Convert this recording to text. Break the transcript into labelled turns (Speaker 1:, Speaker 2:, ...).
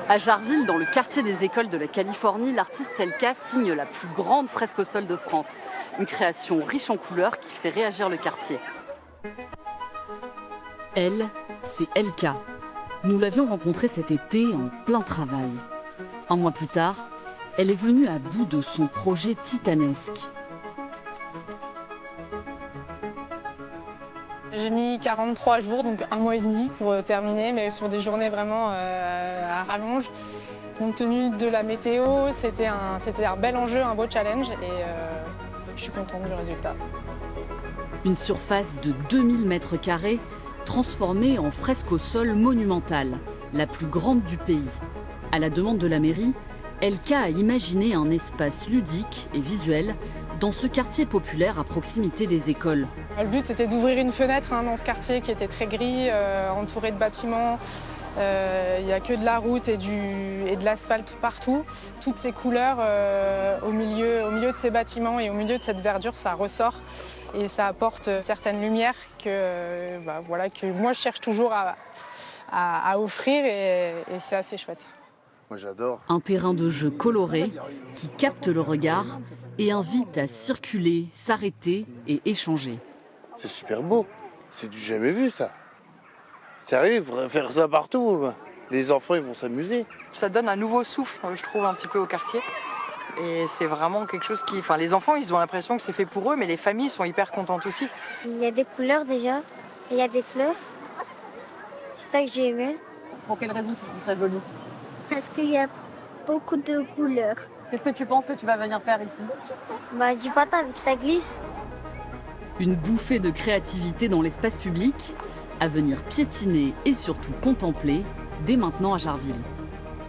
Speaker 1: À Jarville, dans le quartier des écoles de la Californie, l'artiste Elka signe la plus grande fresque au sol de France. Une création riche en couleurs qui fait réagir le quartier. Elle, c'est Elka. Nous l'avions rencontrée cet été en plein travail. Un mois plus tard, elle est venue à bout de son projet titanesque.
Speaker 2: J'ai mis 43 jours, donc un mois et demi pour terminer, mais sur des journées vraiment à rallonge. Compte tenu de la météo, c'était un bel enjeu, un beau challenge et je suis contente du résultat.
Speaker 1: Une surface de 2000 mètres carrés transformée en fresque au sol monumentale, la plus grande du pays. À la demande de la mairie, Elka a imaginé un espace ludique et visuel dans ce quartier populaire à proximité des écoles.
Speaker 2: Le but, c'était d'ouvrir une fenêtre dans ce quartier qui était très gris, entouré de bâtiments. Il n'y a que de la route et de l'asphalte partout. Toutes ces couleurs au milieu de ces bâtiments et au milieu de cette verdure, ça ressort et ça apporte certaines lumières que moi je cherche toujours à offrir et c'est assez chouette.
Speaker 3: Moi j'adore.
Speaker 1: Un terrain de jeu coloré qui capte le regard et invite à circuler, s'arrêter et échanger.
Speaker 3: C'est super beau, c'est du jamais vu ça. Sérieux, il faudrait faire ça partout. Les enfants, ils vont s'amuser.
Speaker 4: Ça donne un nouveau souffle, je trouve, un petit peu au quartier. Et c'est vraiment quelque chose qui... Enfin, les enfants, ils ont l'impression que c'est fait pour eux, mais les familles sont hyper contentes aussi.
Speaker 5: Il y a des couleurs déjà, et il y a des fleurs. C'est ça que j'ai aimé.
Speaker 1: Pour quelle raison tu trouves ça joli?
Speaker 5: Parce qu'il y a beaucoup de couleurs.
Speaker 1: Qu'est-ce que tu penses que tu vas venir faire ici?
Speaker 5: Du patin vu que ça glisse.
Speaker 1: Une bouffée de créativité dans l'espace public, à venir piétiner et surtout contempler dès maintenant à Jarville.